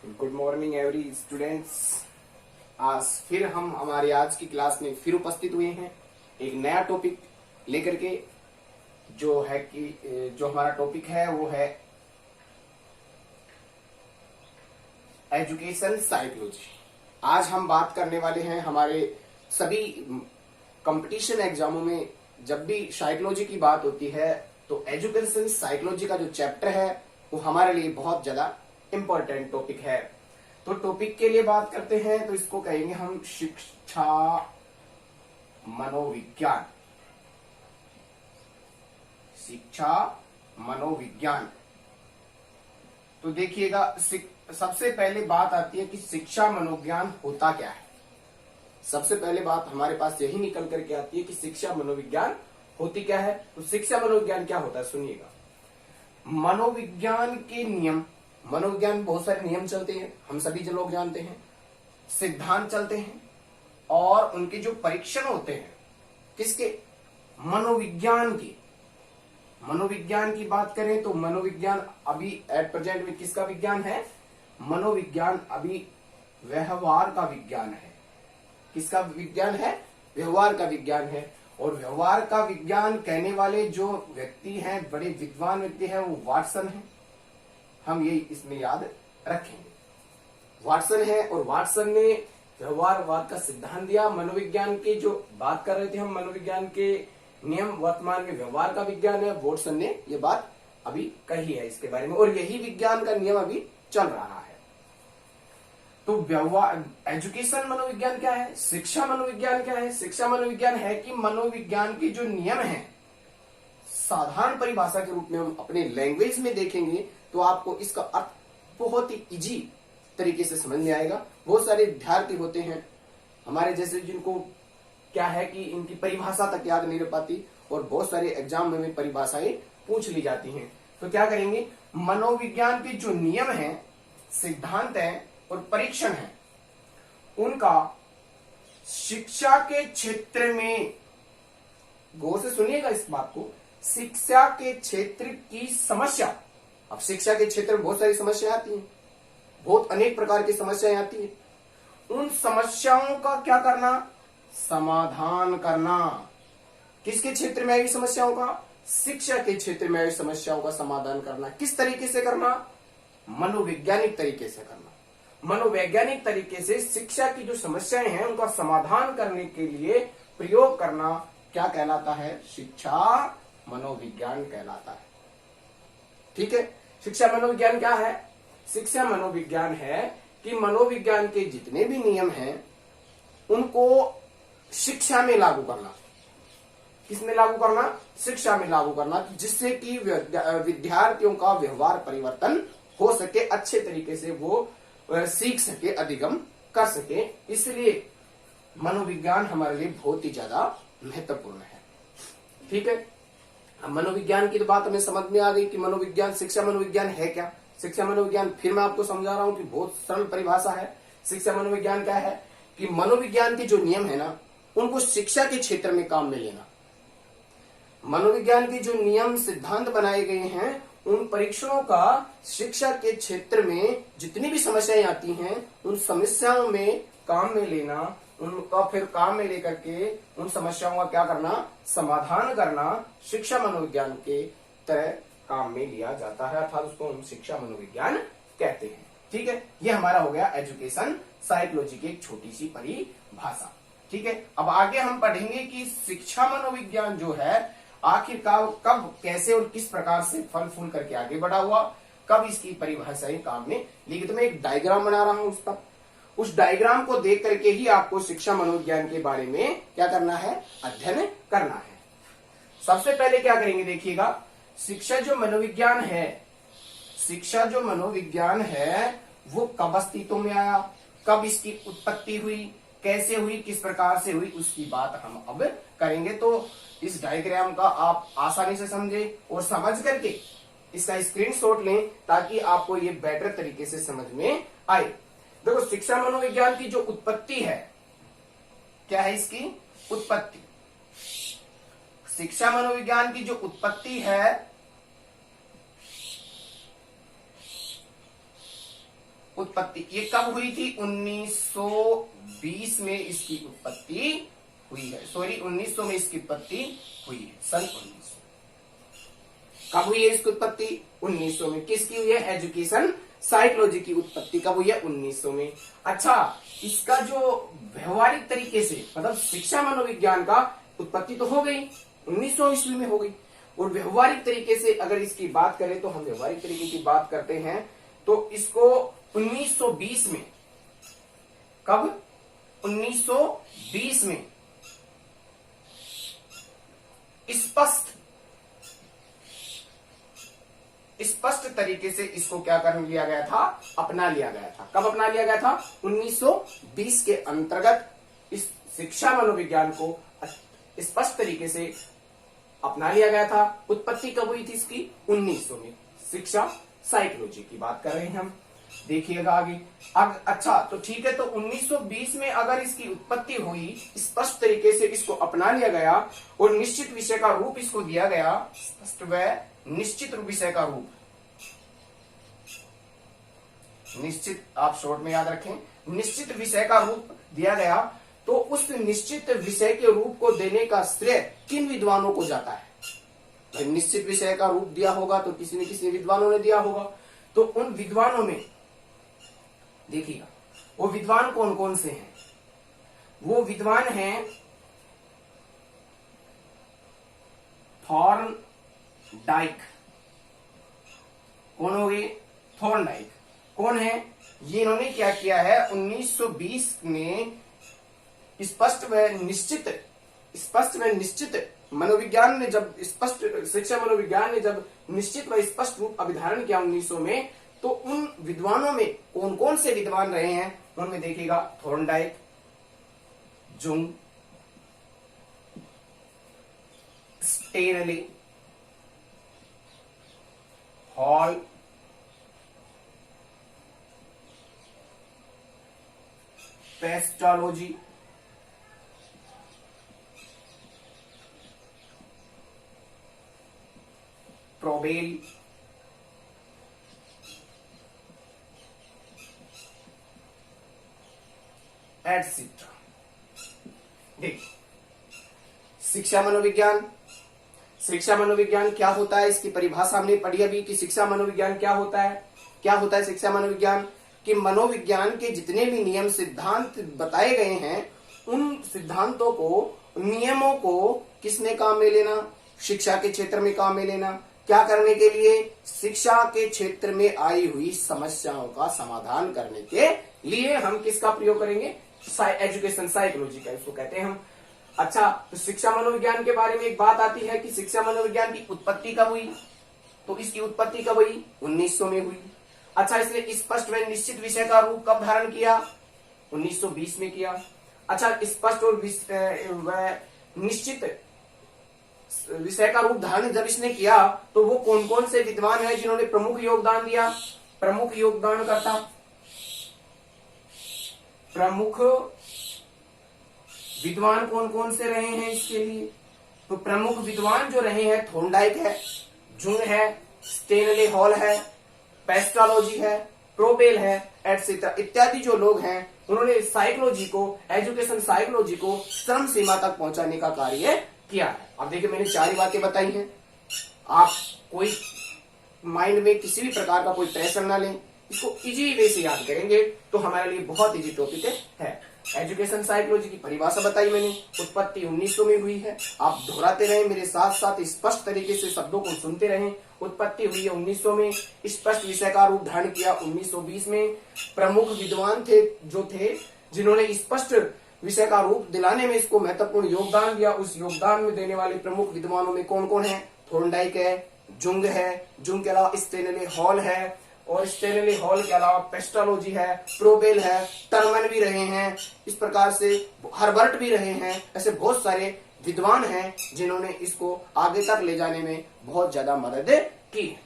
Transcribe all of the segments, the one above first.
Good morning every students. आज फिर हम हमारे आज की क्लास में फिर उपस्थित हुए हैं एक नया टॉपिक लेकर के। जो हमारा टॉपिक है वो है एजुकेशन साइकोलॉजी। आज हम बात करने वाले हैं हमारे सभी कंपटीशन एग्जामों में जब भी साइकोलॉजी की बात होती है तो एजुकेशन साइकोलॉजी का जो चैप्टर है वो हमारे लिए बहुत ज्यादा इंपॉर्टेंट टॉपिक है। तो टॉपिक के लिए बात करते हैं तो इसको कहेंगे हम शिक्षा मनोविज्ञान। शिक्षा मनोविज्ञान। तो देखिएगा, सबसे पहले बात आती है कि शिक्षा मनोविज्ञान होता क्या है। सबसे पहले बात हमारे पास यही निकल करके आती है कि शिक्षा मनोविज्ञान होती क्या है। तो शिक्षा मनोविज्ञान क्या होता है, सुनिएगा। मनोविज्ञान के नियम, मनोविज्ञान में बहुत सारे नियम चलते हैं, हम सभी जो लोग जानते हैं, सिद्धांत चलते हैं और उनके जो परीक्षण होते हैं किसके, मनोविज्ञान की। मनोविज्ञान की बात करें तो मनोविज्ञान अभी एट प्रेजेंट में किसका विज्ञान है, मनोविज्ञान अभी व्यवहार का विज्ञान है। किसका विज्ञान है, व्यवहार का विज्ञान है। और व्यवहार का विज्ञान कहने वाले जो व्यक्ति हैं, बड़े विद्वान व्यक्ति हैं, वो वाटसन है। हम ये इसमें याद रखेंगे, वाटसन है। और वाटसन ने व्यवहारवाद का सिद्धांत दिया। मनोविज्ञान के जो बात कर रहे थे हम, मनोविज्ञान के नियम वर्तमान में व्यवहार का विज्ञान है। वाटसन ने ये बात अभी कही है इसके बारे में, और यही विज्ञान का नियम अभी चल रहा है। तो व्यवहार, एजुकेशन मनोविज्ञान क्या है, शिक्षा मनोविज्ञान क्या है। शिक्षा मनोविज्ञान है कि मनोविज्ञान के जो नियम हैं, साधारण परिभाषा के रूप में हम अपने लैंग्वेज में देखेंगे तो आपको इसका अर्थ बहुत ही इजी तरीके से समझ में आएगा। बहुत सारे विद्यार्थी होते हैं हमारे जैसे जिनको क्या है कि इनकी परिभाषा तक याद नहीं रह पाती, और बहुत सारे एग्जाम में परिभाषाएं पूछ ली जाती हैं। तो क्या करेंगे, मनोविज्ञान के जो नियम हैं, सिद्धांत हैं और परीक्षण हैं, उनका शिक्षा के क्षेत्र में, गौर से सुनिएगा इस बात को, शिक्षा के क्षेत्र की समस्या। अब शिक्षा के क्षेत्र में बहुत सारी समस्याएं आती हैं, बहुत अनेक प्रकार की समस्याएं आती हैं। उन समस्याओं का क्या करना, समाधान करना। किसके क्षेत्र में आई समस्याओं का, शिक्षा के क्षेत्र में आई समस्याओं का समाधान करना। किस तरीके से करना, मनोवैज्ञानिक तरीके से करना। मनोवैज्ञानिक तरीके से शिक्षा की जो समस्याएं हैं उनका समाधान करने के लिए प्रयोग करना क्या कहलाता है, शिक्षा मनोविज्ञान कहलाता है। ठीक है। शिक्षा मनोविज्ञान क्या है, शिक्षा मनोविज्ञान है कि मनोविज्ञान के जितने भी नियम हैं उनको शिक्षा में लागू करना। किसमें लागू करना, शिक्षा में लागू करना, जिससे कि विद्यार्थियों का व्यवहार परिवर्तन हो सके, अच्छे तरीके से वो सीख सके, अधिगम कर सके। इसलिए मनोविज्ञान हमारे लिए बहुत ही ज्यादा महत्वपूर्ण है। ठीक है। अब मनोविज्ञान की तो बात हमें समझ में आ गई कि मनोविज्ञान, शिक्षा मनोविज्ञान है क्या। शिक्षा मनोविज्ञान फिर मैं आपको समझा रहा हूं कि बहुत सरल परिभाषा है। शिक्षा मनोविज्ञान क्या है कि मनोविज्ञान के जो नियम है ना, उनको शिक्षा के क्षेत्र में काम में लेना। मनोविज्ञान के जो नियम सिद्धांत बनाए गए हैं, उन परीक्षणों का शिक्षा के क्षेत्र में जितनी भी समस्याएं आती हैं उन समस्याओं में काम में लेना, उनका फिर काम में लेकर के उन समस्याओं का क्या करना, समाधान करना, शिक्षा मनोविज्ञान के तरह काम में लिया जाता है, अर्थात उसको हम शिक्षा मनोविज्ञान कहते हैं। ठीक है। ये हमारा हो गया एजुकेशन साइकोलॉजी की एक छोटी सी परिभाषा। ठीक है। अब आगे हम पढ़ेंगे कि शिक्षा मनोविज्ञान जो है आखिरकार कब, कैसे और किस प्रकार से फल फूल करके आगे बढ़ा हुआ, कब इसकी परिभाषाएं काम में लेकिन तो मैं एक डायग्राम बना रहा हूं उस पर, उस डायग्राम को देख करके ही आपको शिक्षा मनोविज्ञान के बारे में क्या करना है, अध्ययन करना है। सबसे पहले क्या करेंगे, देखिएगा, शिक्षा जो मनोविज्ञान है, शिक्षा जो मनोविज्ञान है वो कब अस्तित्व में आया, कब इसकी उत्पत्ति हुई, कैसे हुई, किस प्रकार से हुई, उसकी बात हम अब करेंगे। तो इस डायग्राम का आप आसानी से समझे और समझ करके इसका स्क्रीनशॉट लें ताकि आपको ये बेटर तरीके से समझ में आए। देखो, शिक्षा मनोविज्ञान की जो उत्पत्ति है, क्या है इसकी उत्पत्ति, शिक्षा मनोविज्ञान की जो उत्पत्ति है उत्पत्ति ये कब हुई थी? 1920 में इसकी उत्पत्ति हुई है। सॉरी, 1900 में इसकी उत्पत्ति हुई है। सन 1900 कब हुई है इसकी उत्पत्ति? 1900 में। किसकी हुई है? एजुकेशन साइकोलॉजी की उत्पत्ति कब हुई है? 1900 में। अच्छा, इसका जो व्यवहारिक तरीके से मतलब शिक्षा मनोविज्ञान का उत्पत्ति तो हो गई 1900 ईस्वी में हो गई, और व्यवहारिक तरीके से अगर इसकी बात करें तो हम व्यवहारिक तरीके की बात करते हैं तो इसको 1920 में, कब? 1920 में स्पष्ट तरीके से इसको क्या कर लिया गया था? अपना लिया गया था। कब अपना लिया गया था? 1920 के अंतर्गत इस शिक्षा मनोविज्ञान को स्पष्ट तरीके से अपना लिया गया था। उत्पत्ति कब हुई थी इसकी? 1900 में। शिक्षा साइकोलॉजी की बात कर रहे हैं हम, देखिएगा आगे। अच्छा, तो ठीक है, तो 1920 में अगर इसकी उत्पत्ति हुई, स्पष्ट तरीके से इसको अपना लिया गया और निश्चित विषय का रूप इसको दिया गया, स्पष्ट व निश्चित विषय का रूप, निश्चित आप शॉर्ट में याद रखें, निश्चित विषय का रूप दिया गया, तो उस निश्चित विषय के रूप को देने का श्रेय किन विद्वानों को जाता है? निश्चित विषय का रूप दिया होगा तो किसी न किसी विद्वानों ने दिया होगा। तो उन विद्वानों में देखिएगा, वो विद्वान कौन कौन से हैं? वो विद्वान हैं थॉर्नडाइक। कौन हो गए? थॉर्नडाइक कौन है? ये इन्होंने क्या किया है? 1920 में स्पष्ट व निश्चित मनोविज्ञान ने जब शिक्षा मनोविज्ञान ने जब निश्चित व स्पष्ट रूप अभिधारण किया 1900 में, तो उन विद्वानों में कौन कौन से विद्वान रहे हैं? उनमें देखिएगा Thorndike, Jung, Stanley, hall, pestology, probable, etcetera. देखिए, शिक्षा मनोविज्ञान क्या होता है? इसकी परिभाषा हमने पढ़ी अभी कि शिक्षा मनोविज्ञान क्या होता है। क्या होता है शिक्षा मनोविज्ञान? कि मनोविज्ञान के जितने भी नियम सिद्धांत बताए गए हैं, उन सिद्धांतों को, नियमों को किसने काम में लेना? शिक्षा के क्षेत्र में काम में लेना। क्या करने के लिए? शिक्षा के क्षेत्र में आई हुई समस्याओं का समाधान करने के लिए हम किसका प्रयोग करेंगे? एजुकेशन साइकोलॉजी का, इसको कहते हैं हम। अच्छा, तो शिक्षा मनोविज्ञान के बारे में एक बात आती है कि शिक्षा मनोविज्ञान की उत्पत्ति कब हुई? तो इसकी उत्पत्ति कब हुई? 1900 में हुई। अच्छा, इसने स्पष्ट व निश्चित विषय का रूप कब धारण किया? 1920 में किया। अच्छा, स्पष्ट और निश्चित विषय का रूप धारण जब इसने किया, तो वो कौन कौन से विद्वान हैं जिन्होंने प्रमुख योगदान दिया? प्रमुख विद्वान कौन कौन से रहे हैं इसके लिए? तो प्रमुख विद्वान जो रहे हैं, थॉर्नडाइक है, जुंग है, स्टेनले हॉल है, पेस्टोलॉजी है, प्रोबेल है, एटसेट्रा इत्यादि जो लोग हैं, उन्होंने साइकोलॉजी को, एजुकेशन साइकोलॉजी को चरम सीमा तक पहुंचाने का कार्य किया है। अब देखिए, मैंने 4 ही बातें बताई हैं। आप कोई माइंड में किसी भी प्रकार का कोई प्रेशर ना लें, इसको इजी वे से याद करेंगे तो हमारे लिए बहुत इजी टॉपिक है। एजुकेशन साइकोलॉजी की परिभाषा बताई मैंने, उत्पत्ति 1900 में हुई है। आप दोहराते रहें मेरे साथ साथ, स्पष्ट तरीके से शब्दों को सुनते रहें। उत्पत्ति हुई है 1900 में, स्पष्ट विषय का रूप धारण किया 1920 में। प्रमुख विद्वान थे जिन्होंने स्पष्ट विषय का रूप दिलाने में इसको महत्वपूर्ण योगदान दिया। उस योगदान में देने वाले प्रमुख विद्वानों में कौन कौन है? थॉर्नडाइक है, जुंग है, जुंग के अलावा स्टेनले हॉल है, और स्टेनले हॉल के अलावा पेस्टोलॉजी है, प्रोबेल है, टर्मन भी रहे हैं, इस प्रकार से हर्बर्ट भी रहे हैं। ऐसे बहुत सारे विद्वान हैं जिन्होंने इसको आगे तक ले जाने में बहुत ज्यादा मदद की है।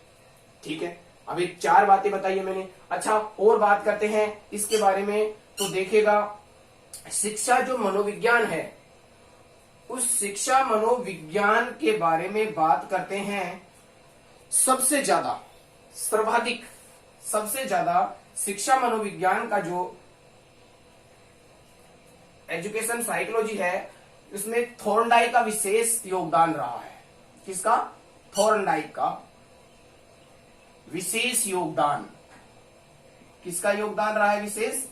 ठीक है, अभी 4 बातें बताई मैंने। अच्छा, और बात करते हैं इसके बारे में। तो देखिएगा, शिक्षा जो मनोविज्ञान है, उस शिक्षा मनोविज्ञान के बारे में बात करते हैं। सबसे ज्यादा, सर्वाधिक सबसे ज्यादा शिक्षा मनोविज्ञान का जो एजुकेशन साइकोलॉजी है उसमें थॉर्नडाइक का विशेष योगदान रहा है। किसका? थॉर्नडाइक का विशेष योगदान। किसका योगदान रहा है विशेष?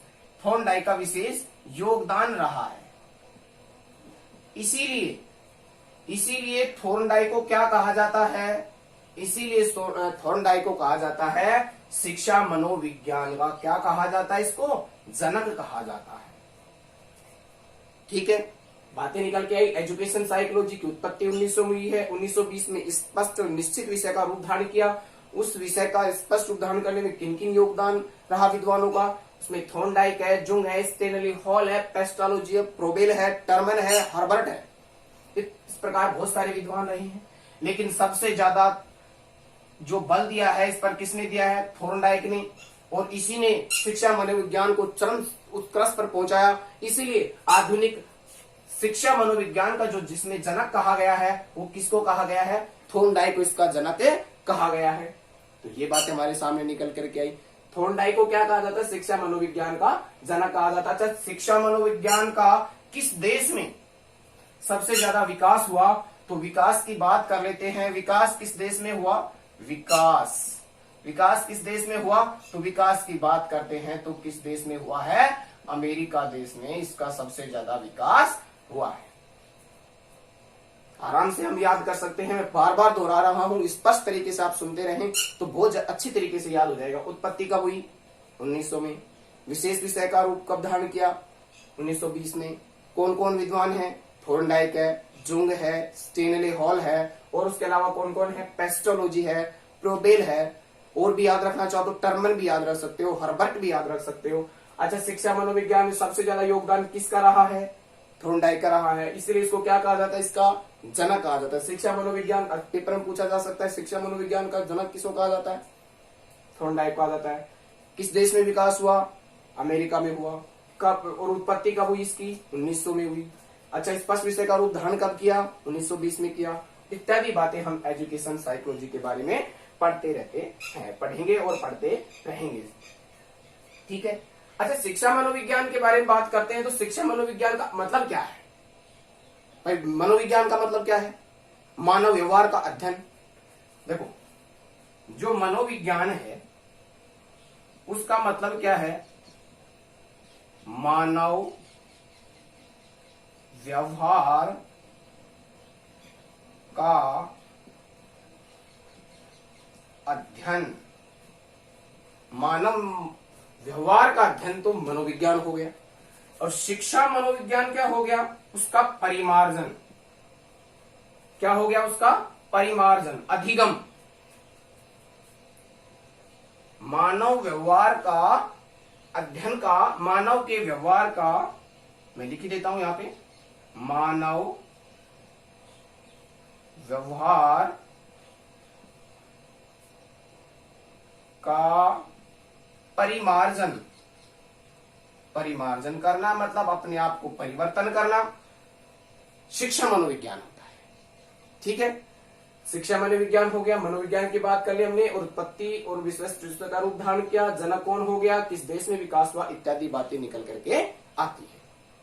थॉर्नडाइक का विशेष योगदान रहा है। इसीलिए थॉर्नडाइक को क्या कहा जाता है? इसीलिए थॉर्नडाइक को कहा जाता है शिक्षा मनोविज्ञान का, क्या कहा जाता है इसको? जनक कहा जाता है। ठीक है, बातें निकल के आई। एजुकेशन साइकोलॉजी की उत्पत्ति 1900 में हुई है। 1920 में स्पष्ट और निश्चित विषय का रूप धारण किया। उस विषय का स्पष्ट रूप धारण करने में किन किन योगदान रहा विद्वानों का? उसमें थॉर्नडाइक है, जुंग है, स्टेनली हॉल है, पेस्टालोजी है, प्रोबेल है, टर्मन है, हर्बर्ट है। इस प्रकार बहुत सारे विद्वान रहे हैं, लेकिन सबसे ज्यादा जो बल दिया है इस पर किसने दिया है? थॉर्नडाइक ने। और इसी ने शिक्षा मनोविज्ञान को चरम उत्कर्ष पर पहुंचाया। इसीलिए आधुनिक शिक्षा मनोविज्ञान का जो जिसमें जनक कहा गया है वो किसको कहा गया है? थॉर्नडाइक को इसका जनक कहा गया है। तो ये बात हमारे सामने निकल करके आई। थॉर्नडाइक को क्या कहा जाता है? शिक्षा मनोविज्ञान का जनक कहा जाता है। अच्छा, शिक्षा मनोविज्ञान का किस देश में सबसे ज्यादा विकास हुआ? तो विकास की बात कर लेते हैं। विकास किस देश में हुआ? विकास किस देश में हुआ? तो विकास की बात करते हैं तो किस देश में हुआ है? अमेरिका देश में इसका सबसे ज्यादा विकास हुआ है। आराम से हम याद कर सकते हैं। मैं बार बार दोहरा रहा हूं, स्पष्ट तरीके से आप सुनते रहें तो बहुत अच्छी तरीके से याद हो जाएगा। उत्पत्ति कब हुई? 1900 में। विशेष विषय का रूप कब धारण किया? 1920 में। कौन कौन विद्वान है? थॉर्नडाइक है, जुंग है, स्टेनले हॉल है, और उसके अलावा कौन कौन है? पेस्टोलॉजी है, प्रोबेल है, और भी याद रखना चाहो तो टर्मन भी याद रख सकते हो, हर्बर्ट भी याद रख सकते हो। अच्छा, शिक्षा मनोविज्ञान में सबसे ज्यादा योगदान किसका रहा है? थॉर्नडाइक का रहा है। इसलिए इसको क्या कहा जाता है? इसका जनक कहा जाता है। शिक्षा मनोविज्ञान पेपर में पूछा जा सकता है, शिक्षा मनोविज्ञान का जनक किसको कहा जाता है? थॉर्नडाइक कहा जाता है। किस देश में विकास हुआ? अमेरिका में हुआ। कब और उत्पत्ति कब हुई इसकी? 1900 में हुई। अच्छा, स्पष्ट विषय का रूप धारण कब किया? 1920 में किया। इत्यादि बातें हम एजुकेशन साइकोलॉजी के बारे में पढ़ते रहते हैं, पढ़ेंगे और पढ़ते रहेंगे। ठीक है। अच्छा, शिक्षा मनोविज्ञान के बारे में बात करते हैं तो शिक्षा मनोविज्ञान का मतलब क्या है? भाई, मनोविज्ञान का मतलब क्या है? मानव व्यवहार का अध्ययन। देखो, जो मनोविज्ञान है उसका मतलब क्या है? मानव व्यवहार का अध्ययन। मानव व्यवहार का अध्ययन तो मनोविज्ञान हो गया, और शिक्षा मनोविज्ञान क्या हो गया? उसका परिमार्जन। क्या हो गया? उसका परिमार्जन, अधिगम। मानव व्यवहार का अध्ययन का, मानव के व्यवहार का, मैं लिख ही देता हूं यहां पे, मानव व्यवहार का परिमार्जन। परिमार्जन करना मतलब अपने आप को परिवर्तन करना, शिक्षा मनोविज्ञान होता है। ठीक है, शिक्षा मनोविज्ञान हो गया। मनोविज्ञान की बात कर ली हमने, और उत्पत्ति और विशिष्ट विषय का रूप धारण किया, जनक कौन हो गया, किस देश में विकास हुआ, इत्यादि बातें निकल करके आती है।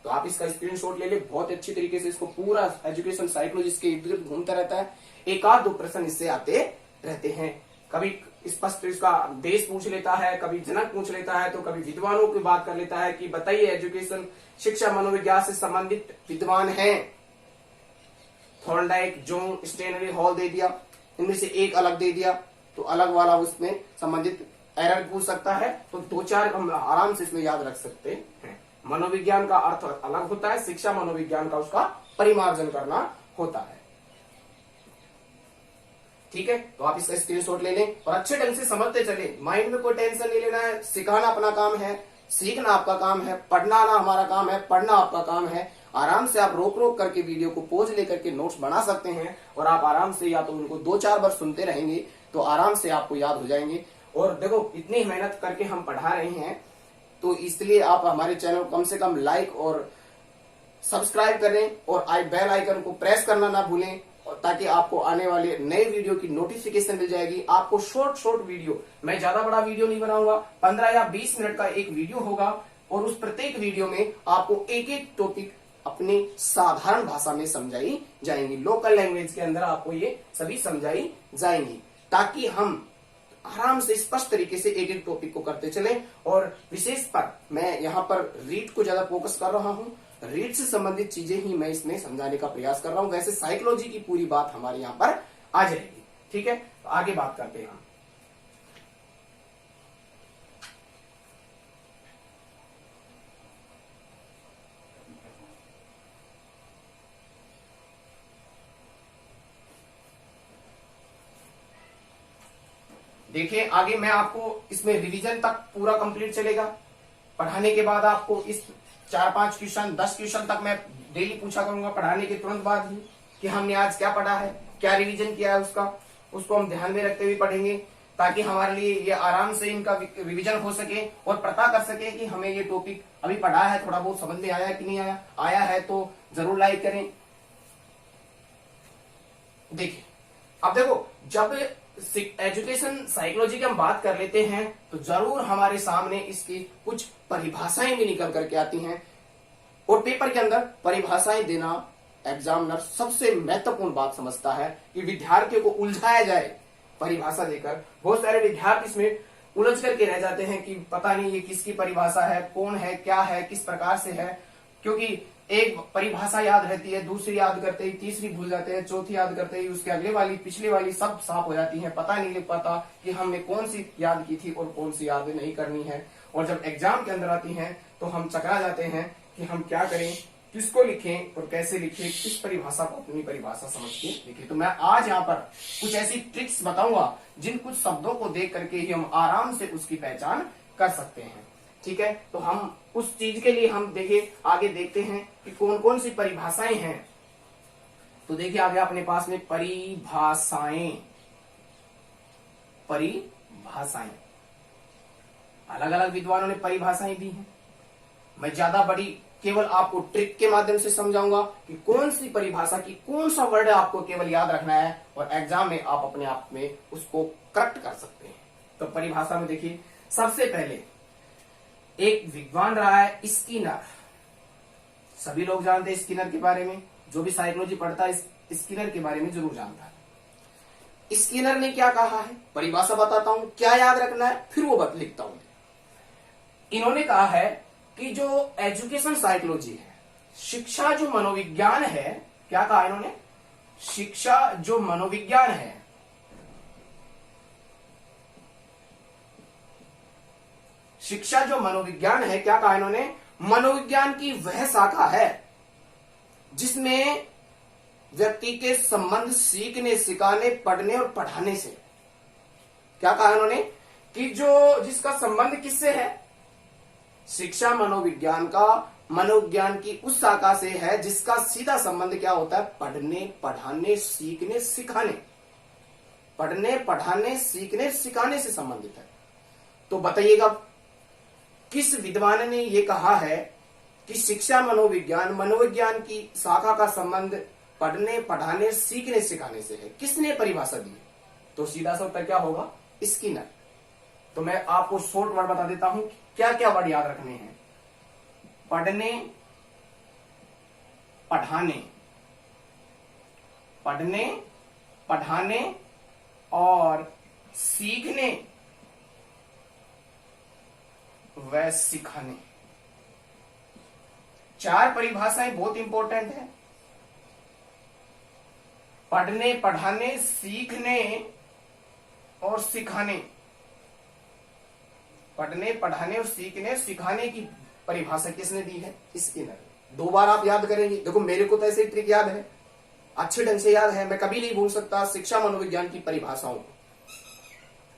तो आप इसका स्क्रीनशॉट ले ले, बहुत अच्छी तरीके से इसको पूरा एजुकेशन साइकोलॉजी के इर्द गिर्द घूमता रहता है। एक आध दो प्रश्न इससे आते रहते हैं। कभी स्पष्ट इसका देश पूछ लेता है, कभी जनक पूछ लेता है, तो कभी विद्वानों की बात कर लेता है कि बताइए एजुकेशन शिक्षा मनोविज्ञान से संबंधित विद्वान हैं। थॉर्नडाइक, जोंग, स्टेनली हॉल दे दिया, इनमें से एक अलग दे दिया तो अलग वाला उसमें संबंधित एरर पूछ सकता है। तो दो चार हम आराम से इसमें याद रख सकते हैं। मनोविज्ञान का अर्थ अलग होता है, शिक्षा मनोविज्ञान का उसका परिमार्जन करना होता है। ठीक है, तो आप इसका स्क्रीनशॉट ले लें और अच्छे ढंग से समझते चले। माइंड में कोई टेंशन नहीं लेना है। सिखाना अपना काम है, सीखना आपका काम है, पढ़ना ना हमारा काम है, पढ़ना आपका काम है। आराम से आप रोक रोक करके वीडियो को पोज लेकर के नोट्स बना सकते हैं, और आप आराम से या तो उनको 2-4 बार सुनते रहेंगे तो आराम से आपको याद हो जाएंगे। और देखो, इतनी मेहनत करके हम पढ़ा रहे हैं, तो इसलिए आप हमारे चैनल को कम से कम लाइक और सब्सक्राइब करें, और बेल आइकन को प्रेस करना ना भूलें, और ताकि आपको आने वाले नए वीडियो की नोटिफिकेशन मिल जाएगी। आपको शॉर्ट शॉर्ट वीडियो, मैं ज्यादा बड़ा वीडियो नहीं बनाऊंगा, 15 या 20 मिनट का एक वीडियो होगा और उस प्रत्येक वीडियो में आपको एक एक टॉपिक अपनी साधारण भाषा में समझाई जाएंगी। लोकल लैंग्वेज के अंदर आपको ये सभी समझाई जाएंगी ताकि हम आराम से स्पष्ट तरीके से एक एक टॉपिक को करते चलें। और विशेष पर मैं यहाँ पर रीड को ज्यादा फोकस कर रहा हूँ, रीड से संबंधित चीजें ही मैं इसमें समझाने का प्रयास कर रहा हूँ। वैसे साइकोलॉजी की पूरी बात हमारे यहाँ पर आ जाएगी। ठीक है, तो आगे बात करते हैं हम। देखिए आगे मैं आपको इसमें रिवीजन तक पूरा कंप्लीट चलेगा। पढ़ाने के बाद आपको इस 4-5 क्वेश्चन 10 क्वेश्चन तक मैं डेली पूछा करूंगा पढ़ाने के तुरंत बाद ही कि हमने आज क्या पढ़ा है, क्या रिवीजन किया है उसको हम ध्यान में रखते हुए पढ़ेंगे ताकि हमारे लिए ये आराम से इनका रिवीजन हो सके और पता कर सके कि हमें ये टॉपिक अभी पढ़ा है, थोड़ा बहुत समझ में आया है कि नहीं आया। आया है तो जरूर लाइक करें। देखिए अब देखो, जब एजुकेशन साइकोलॉजी की हम बात कर लेते हैं तो जरूर हमारे सामने इसकी कुछ परिभाषाएं भी निकल करके आती हैं और पेपर के अंदर परिभाषाएं देना एग्जामिनर सबसे महत्वपूर्ण बात समझता है कि विद्यार्थियों को उलझाया जाए परिभाषा देकर। बहुत सारे विद्यार्थी इसमें उलझ करके रह जाते हैं कि पता नहीं ये किसकी परिभाषा है, कौन है, क्या है, किस प्रकार से है, क्योंकि एक परिभाषा याद रहती है, दूसरी याद करते ही तीसरी भूल जाते हैं, चौथी याद करते ही उसके अगले वाली पिछली वाली सब साफ हो जाती है। पता नहीं लग पाता कि हमने कौन सी याद की थी और कौन सी याद नहीं करनी है। और जब एग्जाम के अंदर आती हैं तो हम चकरा जाते हैं कि हम क्या करें, किसको लिखें और कैसे लिखें, किस परिभाषा को अपनी परिभाषा समझ के लिखें। तो मैं आज यहाँ पर कुछ ऐसी ट्रिक्स बताऊंगा जिन कुछ शब्दों को देख करके ही हम आराम से उसकी पहचान कर सकते हैं। ठीक है, तो हम उस चीज के लिए हम देखिए आगे देखते हैं कि कौन कौन सी परिभाषाएं हैं। तो देखिए आगे अपने पास में परिभाषाएं अलग अलग विद्वानों ने परिभाषाएं दी हैं। मैं ज्यादा बड़ी केवल आपको ट्रिक के माध्यम से समझाऊंगा कि कौन सी परिभाषा की कौन सा वर्ड आपको केवल याद रखना है और एग्जाम में आप अपने आप में उसको करेक्ट कर सकते हैं। तो परिभाषा में देखिए सबसे पहले एक विद्वान रहा है स्किनर। सभी लोग जानते हैं स्किनर के बारे में, जो भी साइकोलॉजी पढ़ता है स्किनर के बारे में जरूर जानता है। स्किनर ने क्या कहा है, परिभाषा बताता हूं, क्या याद रखना है फिर वो लिखता हूं। इन्होंने कहा है कि जो एजुकेशन साइकोलॉजी है, शिक्षा जो मनोविज्ञान है, क्या कहा इन्होंने, शिक्षा जो मनोविज्ञान है, शिक्षा जो मनोविज्ञान है, क्या कहा इन्होंने, मनोविज्ञान की वह शाखा है जिसमें व्यक्ति के संबंध सीखने, सिखाने, पढ़ने और पढ़ाने से, क्या कहा इन्होंने, कि जो जिसका संबंध किससे है, शिक्षा मनोविज्ञान का मनोविज्ञान की उस शाखा से है जिसका सीधा संबंध क्या होता है, पढ़ने, पढ़ाने, सीखने, सिखाने, पढ़ने, पढ़ाने, सीखने, सिखाने से संबंधित है। तो बताइएगा किस विद्वान ने यह कहा है कि शिक्षा मनोविज्ञान, मनोविज्ञान की शाखा का संबंध पढ़ने, पढ़ाने, सीखने, सिखाने से है, किसने परिभाषा दी? तो सीधा सा उत्तर क्या होगा, स्किनर। तो मैं आपको शॉर्ट वर्ड बता देता हूं क्या क्या वर्ड याद रखने हैं। पढ़ने, पढ़ाने, पढ़ने, पढ़ाने और सीखने व सिखाने। चार परिभाषाएं बहुत इंपॉर्टेंट है। पढ़ने, पढ़ाने, सीखने और सिखाने। पढ़ने, पढ़ाने और सीखने, सिखाने की परिभाषा किसने दी है, स्किनर। दो बार आप याद करेंगे। देखो मेरे को तो ऐसे ट्रिक याद है, अच्छे ढंग से याद है, मैं कभी नहीं भूल सकता शिक्षा मनोविज्ञान की परिभाषाओं को।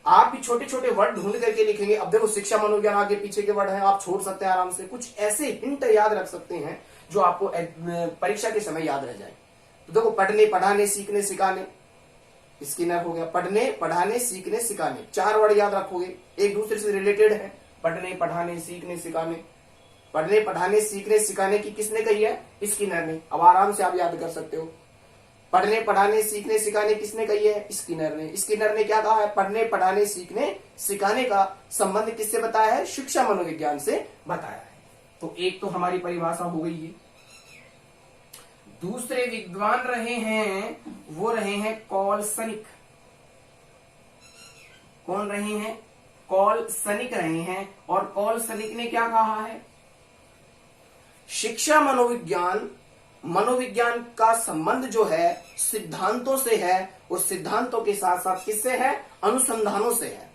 आप भी छोटे छोटे वर्ड ढूंढ करके लिखेंगे। अब देखो शिक्षा मनोविज्ञान आगे पीछे के वर्ड हैं, आप छोड़ सकते हैं आराम से, कुछ ऐसे हिंट याद रख सकते हैं जो आपको परीक्षा के समय याद रह जाए। तो देखो पढ़ने, पढ़ाने, सीखने, सिखाने, स्किनर हो गया। पढ़ने, पढ़ाने, सीखने, सिखाने, चार वर्ड याद रखोगे, एक दूसरे से रिलेटेड है। पढ़ने, पढ़ाने, सीखने, सिखाने। पढ़ने, पढ़ाने, सीखने, सिखाने की किसने कही है, स्किनर ने। अब आराम से आप याद कर सकते हो। पढ़ने पढ़ाने सीखने सिखाने किसने कही है? स्किनर ने। स्किनर ने क्या कहा है? पढ़ने पढ़ाने सीखने सिखाने का संबंध किससे बताया है? शिक्षा मनोविज्ञान से बताया है। तो एक तो हमारी परिभाषा हो गई है। दूसरे विद्वान रहे हैं, वो रहे हैं कॉलसनिक। कौन रहे हैं? कॉलसनिक रहे हैं। और कॉलसनिक ने क्या कहा है? शिक्षा मनोविज्ञान, मनोविज्ञान का संबंध जो है सिद्धांतों से है, उस सिद्धांतों के साथ साथ किससे है? अनुसंधानों से है।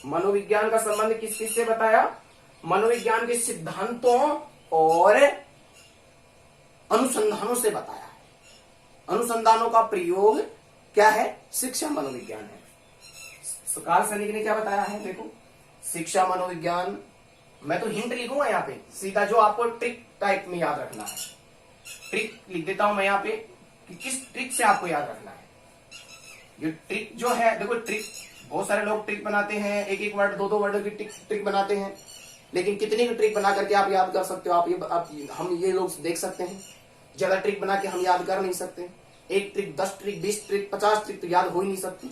मनोविज्ञान का संबंध किस किस से बताया? मनोविज्ञान के सिद्धांतों और अनुसंधानों से बताया है। अनुसंधानों का प्रयोग क्या है? शिक्षा मनोविज्ञान है। कॉलसनिक ने क्या बताया है? देखो, शिक्षा मनोविज्ञान, मैं तो हिंट लिखूंगा यहाँ पे सीधा, जो आपको ट्रिक टाइप में याद रखना है। ट्रिक लिख देता हूं मैं यहाँ पे कि किस ट्रिक से आपको याद रखना है। ये ट्रिक जो है, देखो ट्रिक, बहुत सारे लोग ट्रिक बनाते हैं, एक एक वर्ड, दो दो वर्ड की ट्रिक बनाते हैं, लेकिन कितनी भी ट्रिक बना करके आप याद कर सकते हो? हम ये लोग देख सकते हैं। ज्यादा ट्रिक बना के हम याद कर नहीं सकते। एक ट्रिक, 10 ट्रिक, 20 ट्रिक, 50 ट्रिक तो याद हो ही नहीं सकती।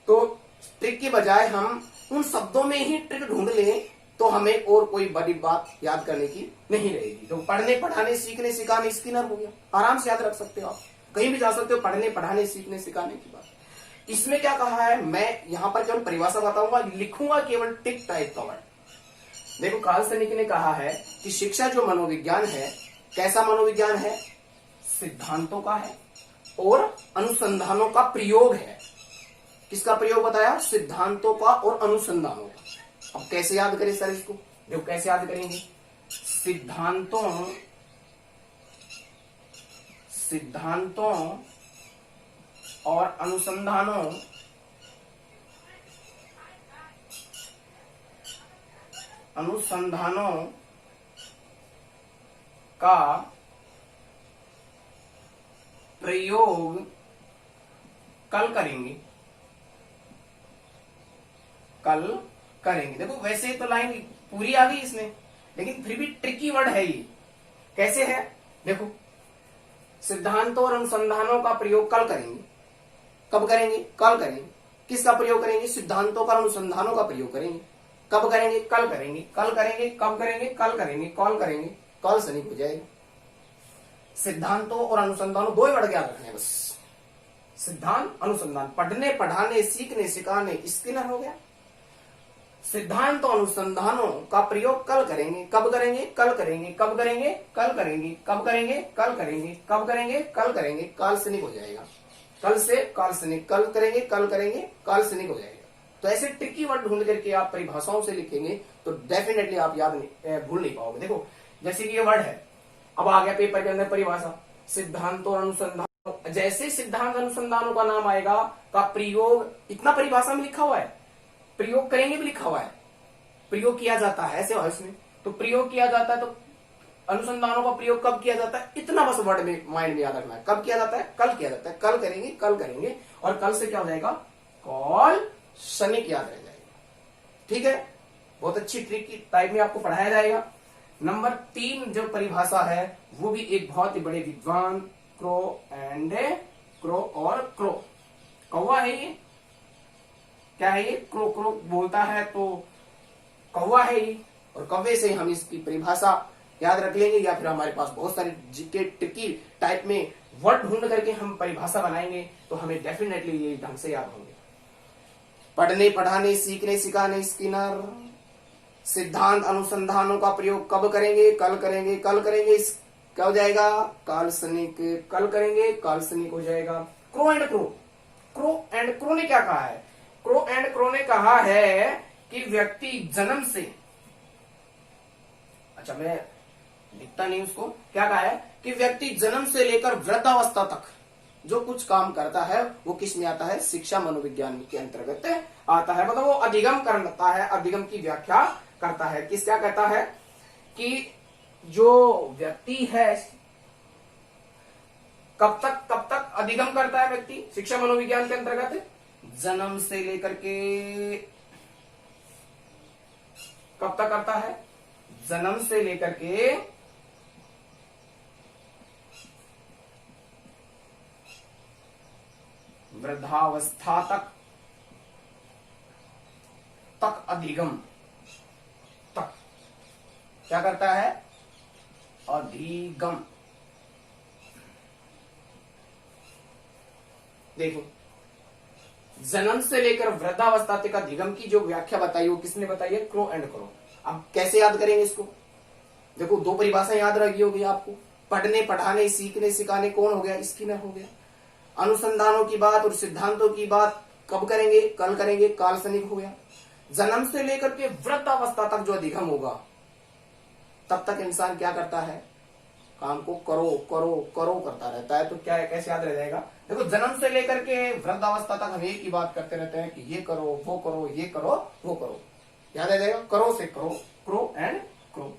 तो ट्रिक के बजाय हम उन शब्दों में ही ट्रिक ढूंढ लें तो हमें और कोई बड़ी बात याद करने की नहीं रहेगी। तो पढ़ने पढ़ाने सीखने सिखाने स्किनर हो गया, आराम से याद रख सकते हो आप, कहीं भी जा सकते हो। पढ़ने पढ़ाने सीखने सिखाने की बात। इसमें क्या कहा है? मैं यहां पर केवल परिभाषा बताऊंगा, लिखूंगा केवल ट्रिक टाइप का वर्ड। देखो, कॉलसनिक ने कहा है कि शिक्षा जो मनोविज्ञान है, कैसा मनोविज्ञान है? सिद्धांतों का है और अनुसंधानों का प्रयोग है। किसका प्रयोग बताया? सिद्धांतों का और अनुसंधानों का। अब कैसे याद करें सर इसको? देखो कैसे याद करेंगे। सिद्धांतों और अनुसंधानों का प्रयोग कल करेंगे। देखो वैसे तो लाइन पूरी आ गई इसमें, लेकिन फिर भी ट्रिकी वर्ड है ये। कैसे है? देखो, सिद्धांतों और अनुसंधानों का प्रयोग कल करेंगे। कब करेंगे? कल करेंगे। किसका प्रयोग करेंगे? सिद्धांतों का, अनुसंधानों का प्रयोग करेंगे। कब करेंगे? कल करेंगे। कल करेंगे, कब करेंगे? कल करेंगे। कॉल करेंगे, कॉलसनिक हो जाएगा। सिद्धांतों और अनुसंधानों, दो ही वर्ड याद रखने बस। सिद्धांत, अनुसंधान। पढ़ने पढ़ाने सीखने सिखाने स्किनर हो गया। सिद्धांत और अनुसंधानों का प्रयोग कल करेंगे। कब करेंगे? कल करेंगे। कब करेंगे? कल करेंगे। कब करेंगे? कल करेंगे। कब करेंगे? कल करेंगे। कॉलसनिक हो जाएगा। कल से कॉलसनिक, कल करेंगे, कल करेंगे, कॉलसनिक हो जाएगा। तो ऐसे ट्रिकी वर्ड ढूंढ करके आप परिभाषाओं से लिखेंगे तो डेफिनेटली आप भूल नहीं पाओगे। देखो, जैसे कि ये वर्ड है, अब आ गया पेपर के अंदर परिभाषा, सिद्धांत और अनुसंधान। जैसे सिद्धांत अनुसंधानों का नाम आएगा का प्रयोग, इतना परिभाषा में लिखा हुआ है, प्रयोग करेंगे भी लिखा हुआ है, प्रयोग किया जाता है ऐसे इसमें। तो प्रयोग किया जाता है, तो अनुसंधानों का प्रयोग कब किया जाता है? इतना बस वर्ड में माइंड में याद रखना है। कब किया जाता है? कल किया जाता है। कल करेंगे, कल करेंगे, और कल से क्या हो जाएगा? कॉलसनिक याद रह जाएगा। ठीक है, बहुत अच्छी ट्रिक की टाइप में आपको पढ़ाया जाएगा। नंबर 3 जो परिभाषा है वो भी एक बहुत ही बड़े विद्वान, क्रो और क्रो, कौवा है ये, क्या है ये? क्रो क्रो बोलता है तो कौवा है ये, और कौवे से हम इसकी परिभाषा याद रख लेंगे, या फिर हमारे पास बहुत सारे जीके ट्रिकी टाइप में वर्ड ढूंढ करके हम परिभाषा बनाएंगे तो हमें डेफिनेटली ये ढंग से याद होंगे। पढ़ने पढ़ाने सीखने सिखाने स्किनर, सिद्धांत अनुसंधानों का प्रयोग कब करेंगे? कल करेंगे। कल करेंगे, क्या हो जाएगा? कॉलसनिक। कल करेंगे, कॉलसनिक हो जाएगा। Crow and crow, crow and crow ने क्या कहा है? क्रो एंड क्रो ने कहा है कि व्यक्ति जन्म से, अच्छा मैं लिखता नहीं उसको, क्या कहा है कि व्यक्ति जन्म से लेकर वृद्धावस्था तक जो कुछ काम करता है वो किस में आता है? शिक्षा मनोविज्ञान के अंतर्गत आता है। मतलब वो अधिगम करता है, अधिगम की व्याख्या करता है। किस क्या कहता है कि जो व्यक्ति है कब तक अधिगम करता है व्यक्ति शिक्षा मनोविज्ञान के अंतर्गत? जन्म से लेकर के कब तक करता है? जन्म से लेकर के वृद्धावस्था तक अधिगम, तक क्या करता है? अधिगम। देखो, जन्म से लेकर वृद्धावस्था तक अधिगम की जो व्याख्या बताई वो किसने बताई है? Crow and crow. अब कैसे याद करेंगे इसको? देखो, दो परिभाषा याद रखी होगी आपको। पढ़ने, पढ़ाने, सीखने, सिखाने कौन हो गया? स्किनर हो गया। अनुसंधानों की बात और सिद्धांतों की बात कब करेंगे? कल करेंगे। काल्पनिक हो गया। जन्म से लेकर के वृद्धावस्था तक जो अधिगम होगा, तब तक इंसान क्या करता है? काम को करो करो करो करता रहता है। तो क्या है, कैसे याद रह जाएगा? देखो, जन्म से लेकर के वृद्धावस्था तक हम एक ही बात करते रहते हैं कि ये करो, वो करो, ये करो, वो करो। याद आ जाएगा? करो से करो, क्रो एंड क्रो।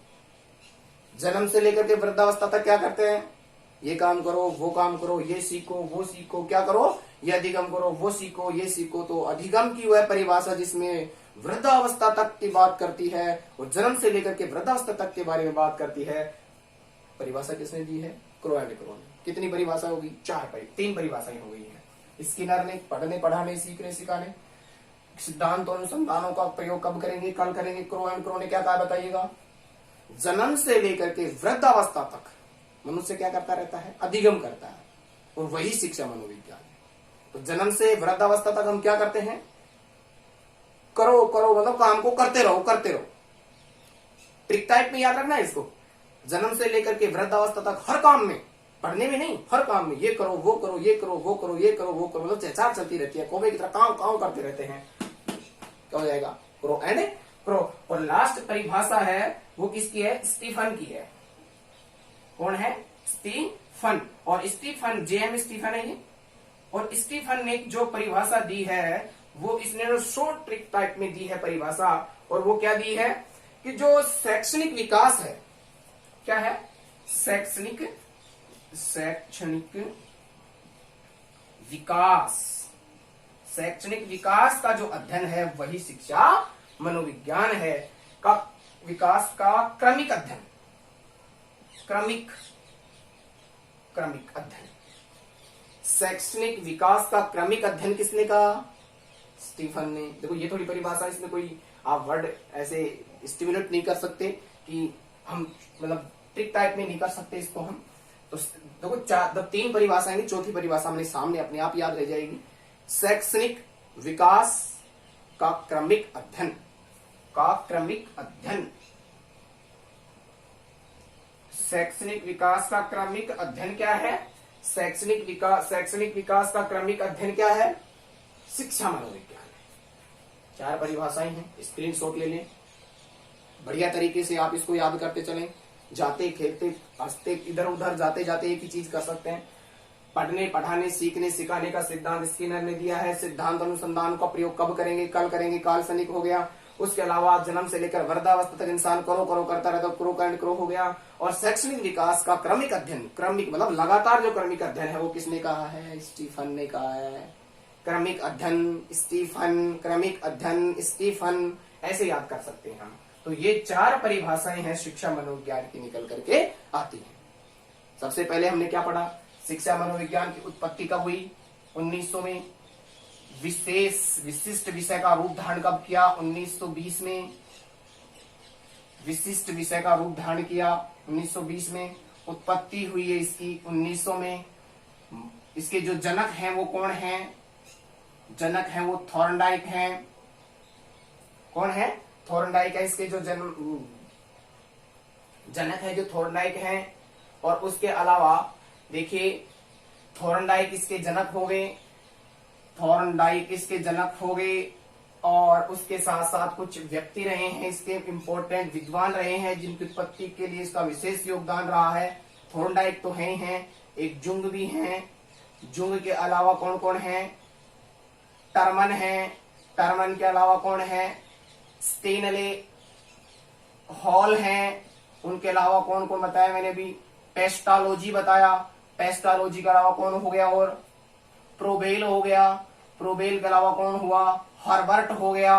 जन्म से लेकर के वृद्धावस्था तक क्या करते हैं? ये काम करो, वो काम करो, ये सीखो, वो सीखो, क्या करो? ये अधिगम करो, वो सीखो, ये सीखो। तो अधिगम की वह परिभाषा जिसमें वृद्धावस्था तक की बात करती है और जन्म से लेकर के वृद्धावस्था तक के बारे में बात करती है, परिभाषा किसने दी है? क्रो एंड क्रो ने। कितनी परिभाषा होगी? तीन परिभाषाएं हो गई है। स्किनर ने पढ़ने, पढ़ाने, सीखने, सिखाने, सिद्धांत और अनुसंधानों का प्रयोग कब करेंगे? कल करेंगे। क्रो एंड क्रो ने क्या कहा बताइएगा? जन्म से लेकर के वृद्धावस्था तक मनुष्य क्या करता रहता है? अधिगम करता है, और वही शिक्षा मनोविज्ञान है। तो जन्म से वृद्धावस्था तक हम क्या करते हैं? करो करो, मतलब काम को करते रहो, करते रहो। ट्रिक टाइप में याद रखना है इसको। जन्म से लेकर के वृद्धावस्था तक हर काम में, पढ़ने में नहीं, हर काम में ये करो, वो करो, ये करो, वो करो, ये करो, वो करो, मतलब चेचार चलती रहती है। कौवे की तरह काम काम करते रहते हैं। क्या हो जाएगा? Crow and crow. और लास्ट परिभाषा है वो किसकी है? स्टीफन की है। कौन है? स्टीफन। और स्टीफन, जेएम स्टीफन है ये। और स्टीफन ने जो परिभाषा दी है वो इसने शॉर्ट ट्रिक टाइप में दी है परिभाषा। और वो क्या दी है कि जो शैक्षणिक विकास है, क्या है? शैक्षणिक विकास। शैक्षणिक विकास का जो अध्ययन है वही शिक्षा मनोविज्ञान है। का विकास का क्रमिक अध्ययन, क्रमिक अध्ययन। शैक्षणिक विकास का क्रमिक अध्ययन किसने कहा? स्टीफन ने। देखो, ये थोड़ी परिभाषा, इसमें कोई आप वर्ड ऐसे स्टिमुलेट नहीं कर सकते कि हम, मतलब ट्रिक टाइप में नहीं कर सकते इसको हम। तो देखो, तीन परिभाषाएं, चौथी परिभाषा हमने सामने अपने आप याद रह जाएगी। शैक्षणिक विकास का क्रमिक अध्ययन, का क्रमिक अध्ययन। शैक्षणिक विकास का क्रमिक अध्ययन क्या है? शैक्षणिक विकास का क्रमिक अध्ययन क्या है? शिक्षा मनोविज्ञान है। चार परिभाषाएं हैं, स्क्रीनशॉट ले लें। बढ़िया तरीके से आप इसको याद करते चलें। जाते, खेलते, हंसते, इधर उधर जाते जाते एक ही चीज कर सकते हैं। पढ़ने, पढ़ाने, सीखने, सिखाने का सिद्धांत स्किनर ने दिया है। सिद्धांत अनुसंधान का प्रयोग कब करेंगे? कल करेंगे। काल्पनिक हो गया। उसके अलावा जन्म से लेकर वृद्धावस्था तक इंसान करो करो करता रहता, क्रो एंड क्रो हो गया। और शैक्षणिक विकास का क्रमिक अध्ययन, क्रमिक मतलब लगातार जो क्रमिक अध्ययन है वो किसने कहा है? स्टीफन ने कहा है। क्रमिक अध्ययन स्टीफन, क्रमिक अध्ययन स्टीफन, ऐसे याद कर सकते हैं हम। तो ये चार परिभाषाएं हैं शिक्षा मनोविज्ञान की निकल करके आती हैं। सबसे पहले हमने क्या पढ़ा? शिक्षा मनोविज्ञान की उत्पत्ति कब हुई? 1900 में। विशिष्ट विषय का रूप धारण कब किया? 1920 में। विशिष्ट विषय का रूप धारण किया 1920 में। उत्पत्ति हुई है इसकी 1900 में। इसके जो जनक हैं वो कौन हैं? जनक हैं वो थॉर्नडाइक हैं। कौन है? थॉर्नडाइक है। इसके जो जनक है जो थॉर्नडाइक हैं। और उसके अलावा देखिए, थॉर्नडाइक इसके जनक हो गए, थॉर्नडाइक इसके जनक हो गए। और उसके साथ साथ कुछ व्यक्ति रहे हैं इसके इंपॉर्टेंट विद्वान रहे हैं जिनकी उत्पत्ति के लिए इसका विशेष योगदान रहा है। थॉर्नडाइक तो हैं, एक जुंग भी हैं। जुंग के अलावा कौन कौन है? टर्मन है। टर्मन के अलावा कौन है? स्टेनले, हॉल हैं। उनके अलावा कौन कौन बताया मैंने भी? पेस्टालोजी बताया। पेस्टालोजी के अलावा कौन हो गया? और प्रोबेल हो गया। प्रोबेल के अलावा कौन हुआ? हर्बर्ट हो गया।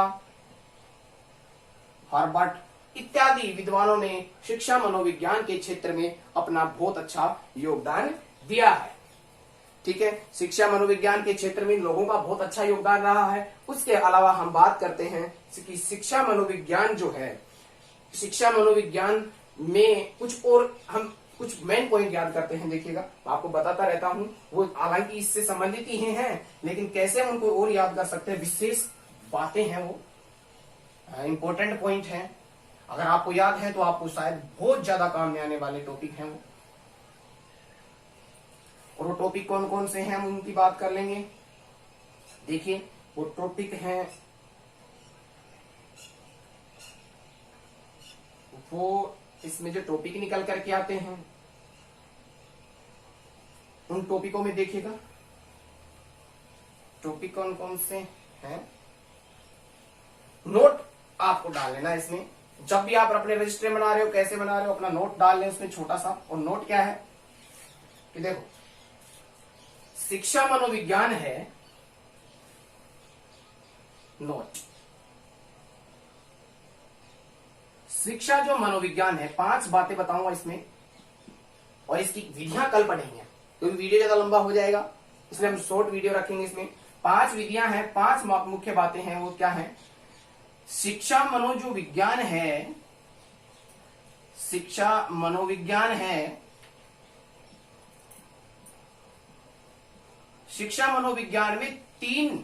हर्बर्ट इत्यादि विद्वानों ने शिक्षा मनोविज्ञान के क्षेत्र में अपना बहुत अच्छा योगदान दिया है। ठीक है। शिक्षा मनोविज्ञान के क्षेत्र में लोगों का बहुत अच्छा योगदान रहा है। उसके अलावा हम बात करते हैं कि शिक्षा मनोविज्ञान जो है, शिक्षा मनोविज्ञान में कुछ और हम कुछ मेन पॉइंट याद करते हैं। देखिएगा, आपको बताता रहता हूं, वो हालांकि इससे संबंधित ही हैं, लेकिन कैसे हम उनको और याद कर सकते हैं, विशेष बातें हैं, वो इंपॉर्टेंट पॉइंट हैं। अगर आपको याद है तो आपको शायद बहुत ज्यादा काम में आने वाले टॉपिक हैं वो। और वो टॉपिक कौन कौन से हैं, हम उनकी बात कर लेंगे। देखिए, वो टॉपिक हैं, वो इसमें जो टॉपिक निकल करके आते हैं, उन टॉपिकों में देखिएगा टॉपिक कौन कौन से हैं। नोट आपको डाल लेना इसमें, जब भी आप अपने रजिस्टर बना रहे हो, कैसे बना रहे हो, अपना नोट डाल लें उसमें छोटा सा। और नोट क्या है कि देखो, शिक्षा मनोविज्ञान है नोट। शिक्षा जो मनोविज्ञान है, 5 बातें बताऊंगा इसमें, और इसकी विधियां कल पढ़ेंगे क्योंकि वीडियो ज्यादा लंबा हो जाएगा, इसलिए हम शॉर्ट वीडियो रखेंगे। इसमें 5 विधियां हैं, 5 मुख्य बातें हैं। वो क्या है? शिक्षा मनो जो विज्ञान है, शिक्षा मनोविज्ञान है, शिक्षा मनोविज्ञान में तीन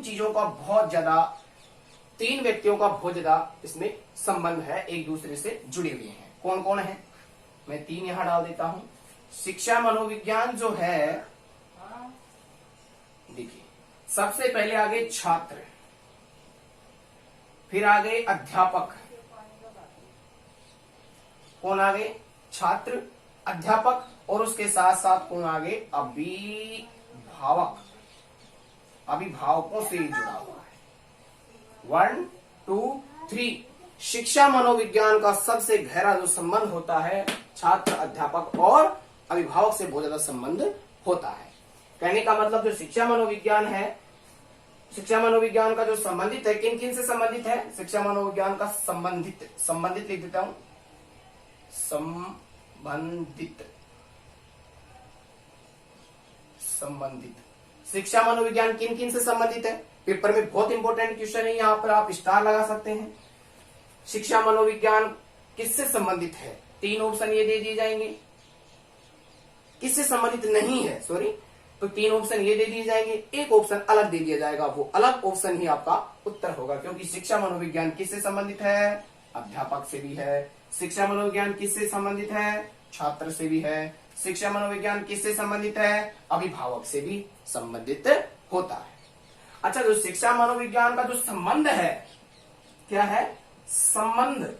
चीजों का बहुत ज्यादा, 3 व्यक्तियों का बहुत ज्यादा इसमें संबंध है, एक दूसरे से जुड़े हुए हैं। कौन कौन है? मैं 3 यहां डाल देता हूं। शिक्षा मनोविज्ञान जो है, देखिए, सबसे पहले आगे छात्र, फिर आगे अध्यापक। कौन आगे? छात्र, अध्यापक, और उसके साथ साथ कौन आगे? अभिभावक। अभिभावकों से जुड़ा हुआ है। 1 2 3। शिक्षा मनोविज्ञान का सबसे गहरा जो संबंध होता है, छात्र, अध्यापक और अभिभावक से बहुत ज्यादा संबंध होता है। कहने का मतलब जो शिक्षा मनोविज्ञान है, शिक्षा मनोविज्ञान का जो संबंधित है, किन किन से संबंधित है? शिक्षा मनोविज्ञान का संबंधित लिख देता हूं, संबंधित। शिक्षा मनोविज्ञान किन किन से संबंधित है? पेपर में बहुत इंपॉर्टेंट क्वेश्चन है, यहां पर आप स्टार लगा सकते हैं। शिक्षा मनोविज्ञान किससे संबंधित है? 3 ऑप्शन ये दे दिए जाएंगे। किससे संबंधित नहीं है, सॉरी, तो 3 ऑप्शन ये दे दिए जाएंगे, एक ऑप्शन अलग दे दिया जाएगा, वो अलग ऑप्शन ही आपका उत्तर होगा। क्योंकि शिक्षा मनोविज्ञान किससे संबंधित है? अध्यापक से भी है। शिक्षा मनोविज्ञान किससे संबंधित है? छात्र से भी है। शिक्षा मनोविज्ञान किससे संबंधित है? अभिभावक से भी संबंधित होता है। अच्छा, जो शिक्षा मनोविज्ञान का जो संबंध है, क्या है? संबंध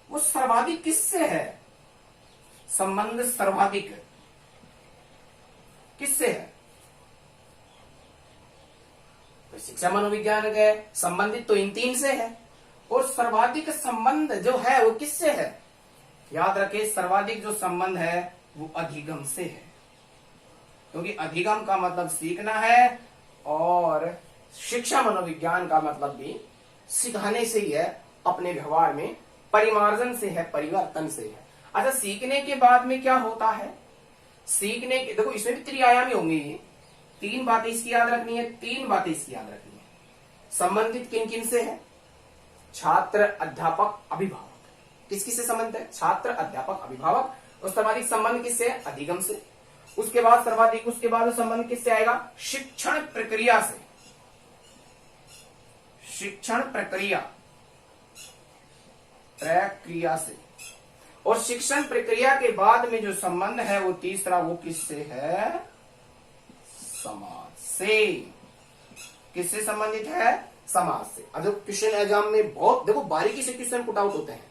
वो सर्वाधिक किससे है? संबंध सर्वाधिक किससे है? तो शिक्षा मनोविज्ञान के संबंधित तो इन 3 से है, और सर्वाधिक संबंध जो है वो किससे है? याद रखें, सर्वाधिक जो संबंध है वो अधिगम से है, क्योंकि अधिगम का मतलब सीखना है, और शिक्षा मनोविज्ञान का मतलब भी सिखाने से ही है, अपने व्यवहार में परिमार्जन से है, परिवर्तन से है। अच्छा, सीखने के बाद में क्या होता है? सीखने के, देखो इसमें भी त्रिआयामी होंगे, ये 3 बातें इसकी याद रखनी है, 3 बातें इसकी याद रखनी है। संबंधित किन किन से है? छात्र, अध्यापक, अभिभावक। किस किस से संबंध है? छात्र, अध्यापक, अभिभावक। और सर्वाधिक संबंध किससे? अधिगम से। उसके बाद संबंध किससे आएगा? शिक्षण प्रक्रिया से। शिक्षण प्रक्रिया से। और शिक्षण प्रक्रिया के बाद में जो संबंध है वो तीसरा, वो किससे है? समाज से। किससे संबंधित है? समाज से। अब क्वेश्चन एग्जाम में बहुत देखो बारीकी से क्वेश्चन पुट आउट होते हैं,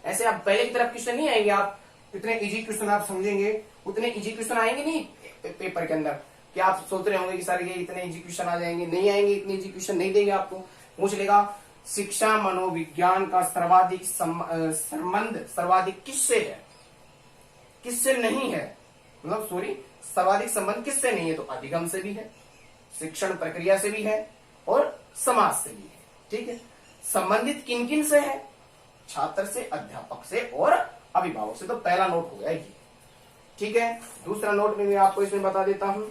ऐसे आप पहले की तरफ क्वेश्चन नहीं आएंगे, आप इतने इजी क्वेश्चन आप समझेंगे, उतने इजी क्वेश्चन आएंगे नहीं पेपर के अंदर कि आप सोच रहे होंगे कि सर ये इतने इजी क्वेश्चन आ जाएंगे। नहीं आएंगे, इतने इजी क्वेश्चन नहीं देंगे आपको। पूछ लेगा शिक्षा मनोविज्ञान का सर्वाधिक संबंध सर्वाधिक किससे है, किससे नहीं है, मतलब सॉरी, सर्वाधिक संबंध किससे नहीं है? तो अधिगम से भी है, शिक्षण प्रक्रिया से भी है, और समाज से भी है। ठीक है, संबंधित किन किन से है? छात्र से, अध्यापक से और अभिभावक से। तो पहला नोट हो गया ये। ठीक है, दूसरा नोट में मैं आपको इसमें बता देता हूं।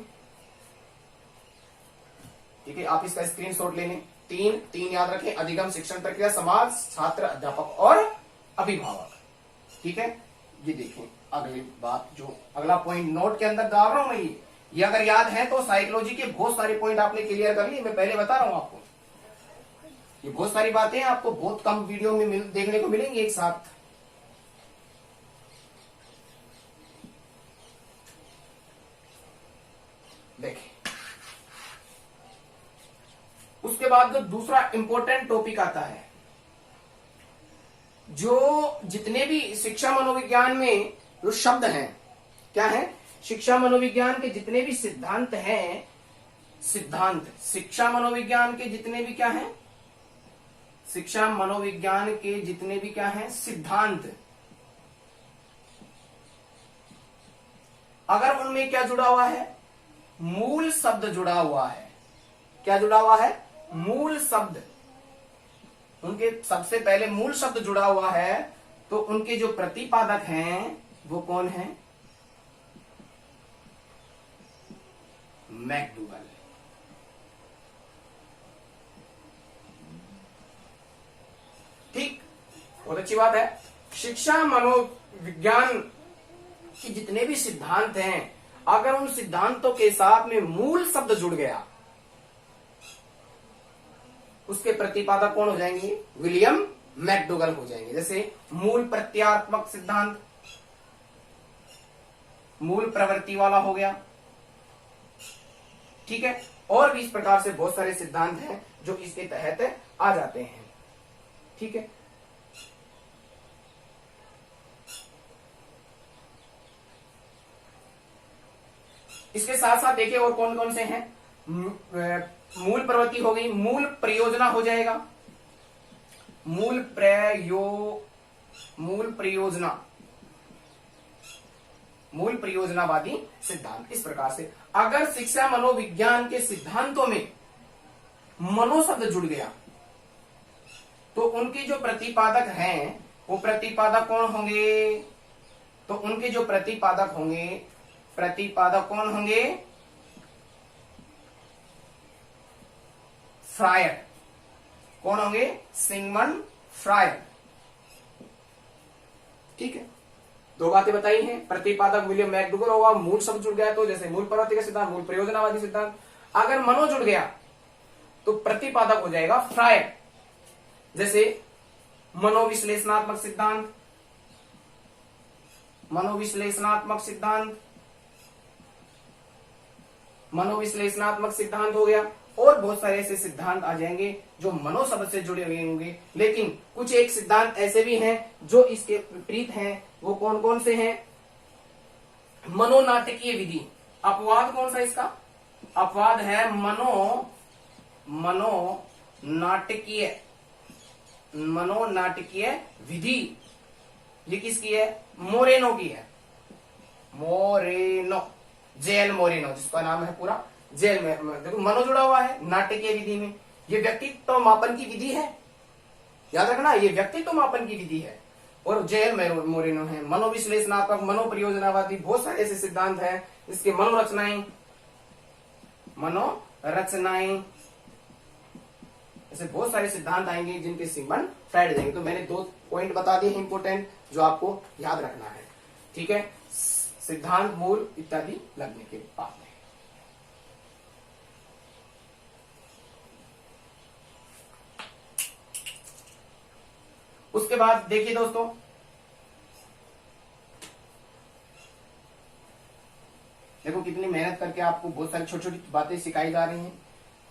ठीक है, आप इसका स्क्रीनशॉट ले लें। तीन याद रखें, अधिगम, शिक्षण प्रक्रिया, समाज, छात्र, अध्यापक और अभिभावक। ठीक है, ये देखें अगली बात, जो अगला पॉइंट नोट के अंदर डाल रहा हूं मैं, ये अगर याद है तो साइकोलॉजी के बहुत सारे पॉइंट आपने क्लियर कर लिए। मैं पहले बता रहा हूं आपको, ये बहुत सारी बातें आपको बहुत कम वीडियो में देखने को मिलेंगी एक साथ। देखें, उसके बाद जो दूसरा इंपॉर्टेंट टॉपिक आता है, जो जितने भी शिक्षा मनोविज्ञान में जो शब्द हैं, क्या है, शिक्षा मनोविज्ञान के जितने भी सिद्धांत हैं, सिद्धांत, शिक्षा मनोविज्ञान के जितने भी क्या हैं, शिक्षा मनोविज्ञान के जितने भी क्या हैं, सिद्धांत, अगर उनमें क्या जुड़ा हुआ है, मूल शब्द जुड़ा हुआ है। क्या जुड़ा हुआ है, मूल शब्द, उनके सबसे पहले मूल शब्द जुड़ा हुआ है, तो उनके जो प्रतिपादक हैं वो कौन है, मैकडूगल। ठीक, बहुत अच्छी बात है। शिक्षा मनोविज्ञान के जितने भी सिद्धांत हैं, अगर उन सिद्धांतों के साथ में मूल शब्द जुड़ गया, उसके प्रतिपादक कौन हो जाएंगे, विलियम मैकडूगल हो जाएंगे। जैसे मूल प्रत्यात्मक सिद्धांत, मूल प्रवृत्ति वाला हो गया। ठीक है, और भी इस प्रकार से बहुत सारे सिद्धांत हैं जो इसके तहत आ जाते हैं। ठीक है, इसके साथ साथ देखिए और कौन कौन से हैं। मूल प्रवृत्ति हो गई, मूल प्रयोजना हो जाएगा, मूल प्रयोजनावादी सिद्धांत। इस प्रकार से अगर शिक्षा मनोविज्ञान के सिद्धांतों में मनो शब्द जुड़ गया, तो उनके जो प्रतिपादक हैं वो प्रतिपादक कौन होंगे, तो उनके जो प्रतिपादक कौन होंगे, फ्रायर। कौन होंगे, सिगमंड फ्रायर। ठीक है, दो बातें बताई हैं, प्रतिपादक विलियम मैकडूगल होगा, मूल शब्द जुड़ गया तो जैसे मूल प्रवृत्ति का सिद्धांत, मूल प्रयोजनावादी सिद्धांत। अगर मनो जुड़ गया तो प्रतिपादक हो जाएगा फ्रायर, जैसे मनोविश्लेषणात्मक सिद्धांत, मनोविश्लेषणात्मक सिद्धांत हो गया। और बहुत सारे ऐसे सिद्धांत आ जाएंगे जो मनो शब्द से जुड़े हुए होंगे। लेकिन कुछ एक सिद्धांत ऐसे भी हैं जो इसके विपरीत हैं। वो कौन कौन से हैं, मनोनाटकीय विधि। अपवाद कौन सा इसका, अपवाद है मनोनाटकीय विधि। ये किसकी है, मोरेनो की है, जेल मोरेनो जिसका नाम है पूरा, जेल में। देखो मनो जुड़ा हुआ है नाटकीय विधि में। ये व्यक्तित्व मापन की विधि है, याद रखना, ये व्यक्तित्व मापन की विधि है। और जेल मोरेनो है मनोविश्लेषणात्मक, मनोप्रयोजनावादी। बहुत सारे ऐसे सिद्धांत हैं इसके मनोरचनाएं, ऐसे बहुत सारे सिद्धांत आएंगे जिनके सिगमंड फ्राइड देंगे। तो मैंने 2 पॉइंट बता दिए इंपोर्टेंट जो आपको याद रखना है। ठीक है, सिद्धांत, मूल इत्यादि लगने के बाद में। उसके बाद देखिए दोस्तों, देखो कितनी मेहनत करके आपको बहुत सारी छोटी छोटी बातें सिखाई जा रही हैं।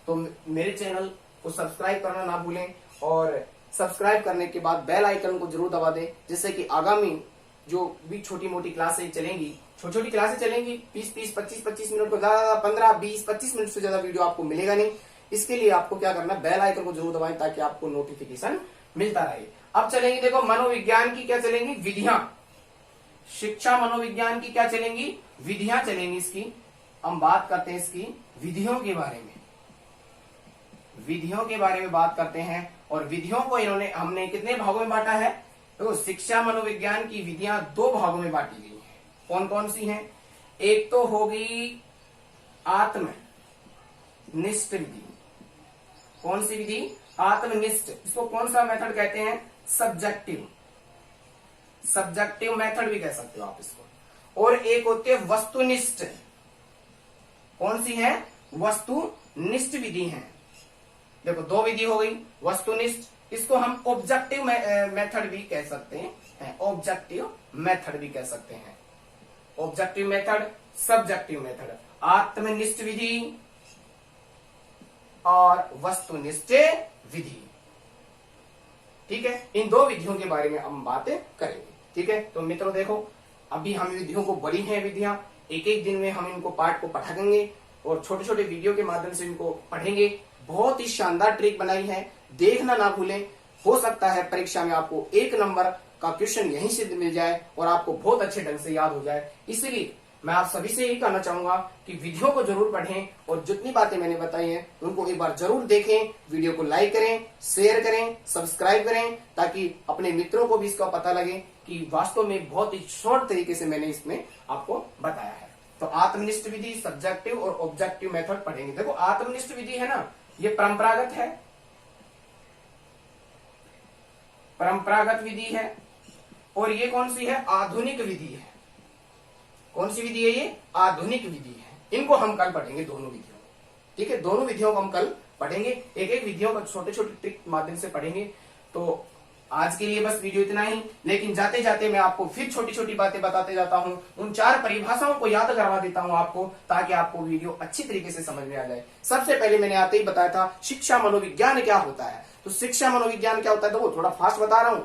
तो मेरे चैनल को सब्सक्राइब करना ना भूलें, और सब्सक्राइब करने के बाद बेल आइकन को जरूर दबा दें, जिससे कि आगामी जो भी छोटी मोटी क्लासें चलेंगी, छोटी क्लासें चलेंगी 20-20, 25-25 मिनट को, ज्यादा 15, 20, 25 मिनट से ज्यादा वीडियो आपको मिलेगा नहीं। इसके लिए आपको क्या करना है, बेल आइकन को जरूर दबाएं ताकि आपको नोटिफिकेशन मिलता रहे। अब चलेंगी देखो मनोविज्ञान की क्या चलेंगी, विधियां। शिक्षा मनोविज्ञान की क्या चलेंगी, विधियां चलेंगी। इसकी हम बात करते हैं, इसकी विधियों के बारे में, विधियों के बारे में बात करते हैं। और विधियों को हमने कितने भागों में बांटा है, तो शिक्षा मनोविज्ञान की विधियां 2 भागों में बांटी गई हैं। कौन कौन सी हैं? एक तो होगी आत्मनिष्ठ विधि। कौन सी विधि? आत्मनिष्ठ। इसको कौन सा मेथड कहते हैं? सब्जेक्टिव। सब्जेक्टिव मेथड भी कह सकते हो आप इसको। और एक होती है वस्तुनिष्ठ। कौन सी है? वस्तुनिष्ठ विधि है। देखो दो विधि हो गई, वस्तुनिष्ठ। इसको हम ऑब्जेक्टिव मेथड भी कह सकते हैं, ऑब्जेक्टिव मेथड भी कह सकते हैं। ऑब्जेक्टिव मेथड, सब्जेक्टिव मेथड, आत्मनिष्ठ विधि और वस्तुनिष्ठ विधि। ठीक है, इन दो विधियों के बारे में हम बातें करेंगे। ठीक है, तो मित्रों देखो, अभी हम विधियों को, बड़ी हैं विधियां, एक एक दिन में हम इनको पाठ को पढ़ाएंगे और छोटे छोटे वीडियो के माध्यम से इनको पढ़ेंगे। बहुत ही शानदार ट्रिक बनाई है, देखना ना भूलें। हो सकता है परीक्षा में आपको 1 नंबर का क्वेश्चन यहीं से मिल जाए और आपको बहुत अच्छे ढंग से याद हो जाए। इसलिए मैं आप सभी से यही कहना चाहूंगा कि वीडियो को जरूर पढ़ें और जितनी बातें मैंने बताई हैं उनको एक बार जरूर देखें। वीडियो को लाइक करें, शेयर करें, सब्सक्राइब करें, ताकि अपने मित्रों को भी इसका पता लगे कि वास्तव में बहुत ही शॉर्ट तरीके से मैंने इसमें आपको बताया है। तो आत्मनिष्ठ विधि, सब्जेक्टिव और ऑब्जेक्टिव मेथड पढ़ेंगे। देखो आत्मनिष्ठ विधि है ना, ये परंपरागत है, परंपरागत विधि है। और ये कौन सी है? आधुनिक विधि है। कौन सी विधि है ये? आधुनिक विधि है। इनको हम कल पढ़ेंगे, दोनों विधियों। ठीक है, दोनों विधियों को हम कल पढ़ेंगे, एक एक विधियों को छोटे छोटे ट्रिक माध्यम से पढ़ेंगे। तो आज के लिए बस वीडियो इतना ही, लेकिन जाते जाते मैं आपको फिर छोटी छोटी बातें बताते जाता हूं। उन 4 परिभाषाओं को याद करवा देता हूं आपको, ताकि आपको वीडियो अच्छी तरीके से समझ में आ जाए। सबसे पहले मैंने आते ही बताया था शिक्षा मनोविज्ञान क्या होता है। तो शिक्षा मनोविज्ञान क्या होता है, तो वो थोड़ा फास्ट बता रहा हूं,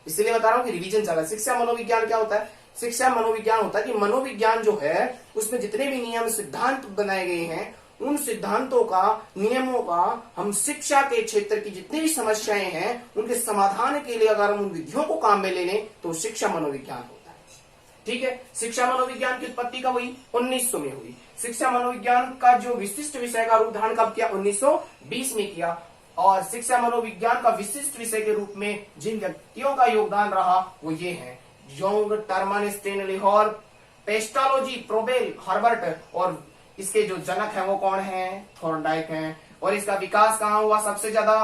इसलिए बता रहा हूं कि रिवीजन चल रहा है। शिक्षा मनोविज्ञान क्या होता है? शिक्षा मनोविज्ञान होता है कि मनोविज्ञान जो है उसमें जितने भी नियम सिद्धांत बनाए गए हैं, उन सिद्धांतों का, नियमों का हम शिक्षा के क्षेत्र की जितनी भी समस्याएं हैं उनके समाधान के लिए अगर हम उन विधियों को काम में ले लें तो शिक्षा मनोविज्ञान होता है। ठीक है, शिक्षा मनोविज्ञान की उत्पत्ति कब हुई? 1900 में हुई। शिक्षा मनोविज्ञान का जो विशिष्ट विषय का रूप धारण कब किया? 1920 में किया। और शिक्षा मनोविज्ञान का विशिष्ट विषय के रूप में जिन व्यक्तियों का योगदान रहा वो ये है: Jung, Terman, Stanley Hall, Pestalozzi, Froebel, Herbart. और इसके जो जनक है वो कौन है? थॉर्नडाइक हैं। और इसका विकास कहाँ हुआ? सबसे ज्यादा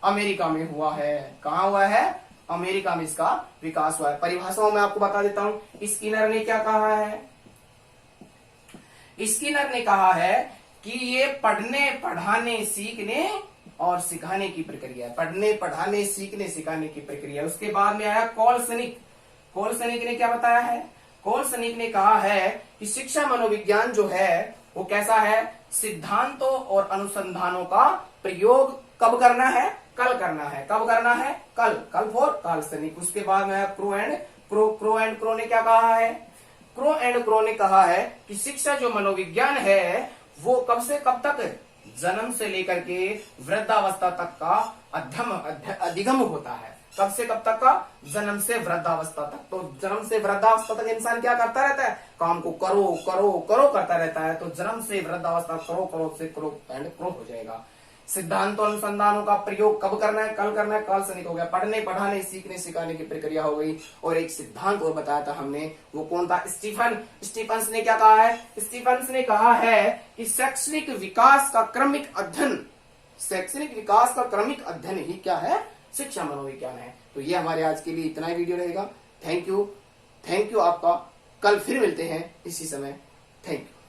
अमेरिका में हुआ है। कहाँ हुआ है? अमेरिका में इसका विकास हुआ है। परिभाषाओं में आपको बता देता हूं। स्किनर ने क्या कहा है? स्किनर ने कहा है कि ये पढ़ने, पढ़ाने, सीखने और सिखाने की प्रक्रिया है। पढ़ने, पढ़ाने, सीखने, सिखाने की प्रक्रिया। उसके बाद में आया कोलसनिक। कोलसनिक ने क्या बताया है? कोलसनिक ने कहा है कि शिक्षा मनोविज्ञान जो है वो कैसा है? सिद्धांतों और अनुसंधानों का प्रयोग कब करना है? कल करना है। कब करना है? कल। कल फॉर कोलसनिक। उसके बाद में crow and crow. Crow and crow ने क्या कहा है? क्रो एंड क्रो ने कहा है कि शिक्षा जो मनोविज्ञान है वो कब से कब तक? जन्म से लेकर के वृद्धावस्था तक का अधिगम होता है। कब से कब तक का? जन्म से वृद्धावस्था तक। तो जन्म से वृद्धावस्था तक इंसान क्या करता रहता है? काम को करो करो करो करता रहता है। तो जन्म से वृद्धावस्था करो करो से क्रो एंड क्रो हो जाएगा। सिद्धांतों, अनुसंधानों का प्रयोग कब करना है? कल करना है। काल्पनिक हो गया। पढ़ने, पढ़ाने, सीखने, सिखाने की प्रक्रिया हो गई। और एक सिद्धांत और बताया था हमने, वो कौन था? स्टीफन्स ने क्या कहा है? स्टीफन्स ने कहा है कि शैक्षणिक विकास का क्रमिक अध्ययन, शैक्षणिक विकास का क्रमिक अध्ययन ही क्या है? शिक्षा मनोविज्ञान है। तो ये हमारे आज के लिए इतना ही वीडियो रहेगा। थैंक यू, थैंक यू आपका। कल फिर मिलते हैं इसी समय। Thank you.